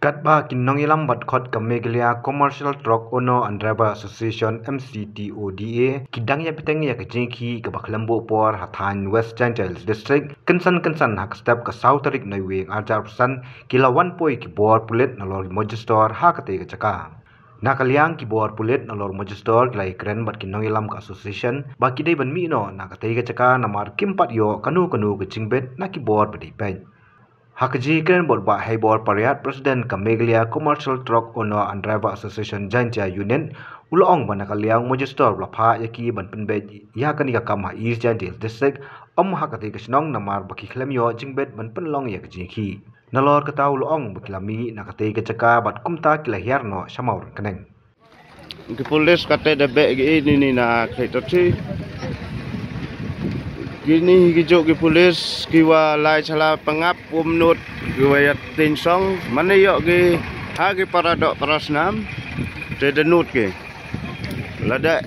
Katba Kinong Ilam Batkot Kamegalia Commercial Truck Owner and Driver Association MCTODA Kidang ya piteng ya kejengki ke Baklambo Por Hatan West Gentiles District Kensan hak step ke South Tarik Naiwe ajar pesan kila 1 poi kibor pulit nalor Mojestor hakate ke caka. Nakaliang kibor pulit nalor Mojestor kila keren bat Kinong Ilam ke Association baki dai ban mino nakate ke caka namar kimpat yo kanu ke jingbet na kibor badai pen. Hakaji keren bot ba haibor pariat Presiden Kamegalia Commercial Truck Owner and Driver Association Janja Union ulong banakaliang Mojestor blapha yaki ban penbe ya kanika kamha East Gentiles District hakati kesnong namar baki klemyo jingbet ban penlong ya kejiki nalor kata ulong bakilami nakate kecaka bat kumta kilahierno samaur keneng ke polis kata debek ini ni nak kereta gini gijuk ke polis kiwa lai salah pengap umnut kiwa tin song mana yok ke hagi paradok parasnam tedenut ke lada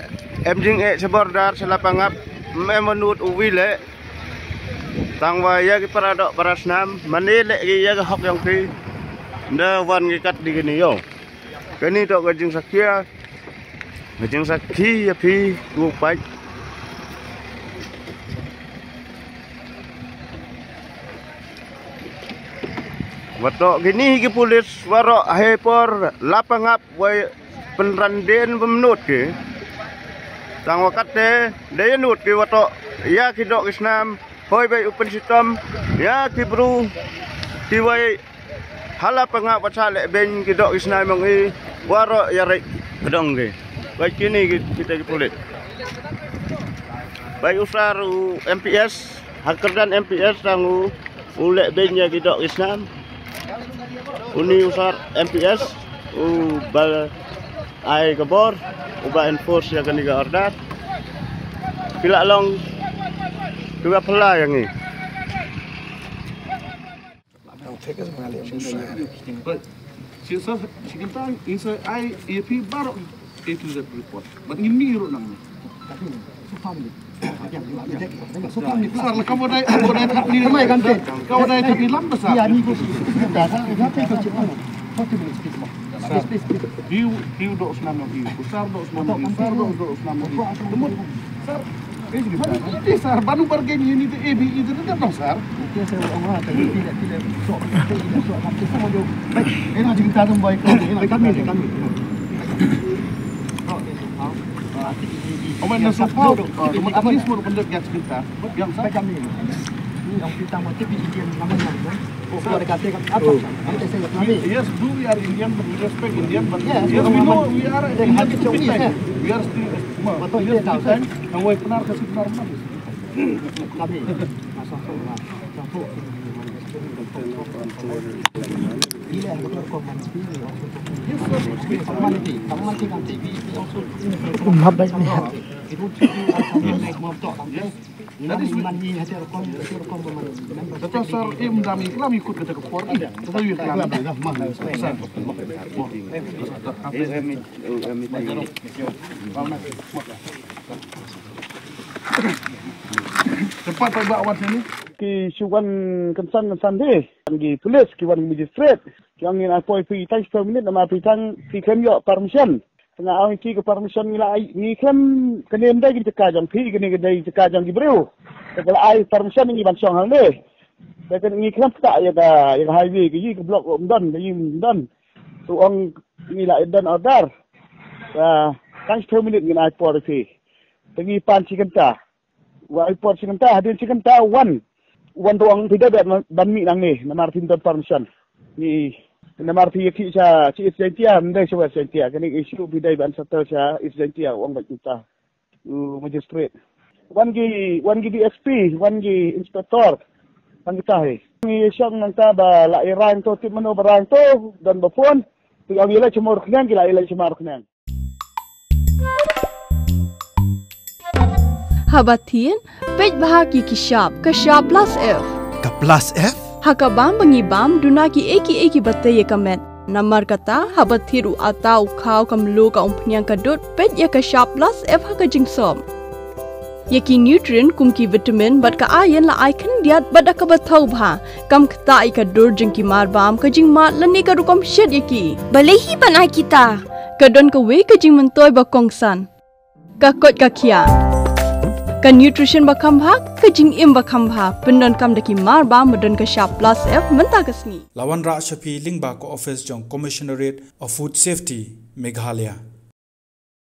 emjing sebar dar salah pengap menut uwile tangwa ya ke paradok parasnam mana lek ke ya ke hok yang ke nda wan ke kat di gini yo kini tok gajing sakia ya pi tu pai watok gini ke polis warok hepor lapangap wai penranden pemnut ke tang wakate daya nut ke watok ya ki dok isnam hoi bai open system ya ki bru ti wai hala pangap wasale ben ki dok isnam mangi warok ya rek gedong ke bai kini kita ke polis bai usar MPS hakerdan MPS tangu ulek ben ya ki dok isnam uni usar MPS bal ai kabor uba enforce ya kaniga order pila long dua pela yang ni I AP baru itu report but ini ro nang besar lah kamu dah ni ramai kan kau dah itu bilang besar ya ni hiu dok senam hiu besar dok senam besar dok senam temut besar ini besar baru bargain ini tu AB itu tu besar tidak sok nanti semua tu enak cerita tu baik kami Omen nasi pau, teman-teman semua pendek yang cerita, yang saya kami yang kita mau tipi Indian namanya kan? Oh, kalau kata apa? Yes, do we are Indian, but we respect Indian, but yes, we know we are Indian people. We are still, betul yes, kan? Yang way benar kasih benar mana? Kami asal campur. Ini yang betul komansi. Sir, im dami kami ikut ke Kepor. Cepat bawa sini. Ki suwan kensan deh. Ki polis ki wan magistrate. Yang ni apoi pi tai minit nama pi tang pi kem yo permission. Tengah awak ki ke permission ni kem kene ndai ki ceka jang pi kene dai ceka jang ki breu. Kalau ai permission ni ban song hang deh. Dekat ni kem tak ya da yang highway ki ke blok Omdan ki Omdan. Tu ong ni la dan order. Tang minit ni ai por pi. Tengi pan si kenta. Wa ai por si kenta hadin si kenta wan doang tidak ban mi nang ni namar tinton permission. Ni namar ti ki sa si Sentia ndai sa Sentia kani isu bidai ban satu sa Sentia wang ba kita magistrate wan gi DSP wan gi inspector ang kita ni siyang nang ta ba la iran to ti mano barang to dan ba phone ti ang ila chumor knan gila ila chumar knan Habatin pej bahagi kishap plus F ka plus F Hakabam bangibam dunaki eki batay kamet. Namar kata habat thiru atau kau kamlu ka umpnyang kadut pet ya ka sharp plus F haka jingsom. Yaki nutrient kum ki vitamin bat ka iron la ai khan diat bat ka bathau bha kam khta I ka dur jing ki mar bam ka jing ma lani ka rukom shed yaki Balai hi banai kita. ka don ka we ka jing mentoy ba kongsan ka kot ka kia ka nutrition ba kham bha ka jing im ba kham bha pendon kam daki mar bam don ka sharp plus f menta ka sni Lawan Ra Shafi Lingba ko office jong Commissionerate of Food Safety Meghalaya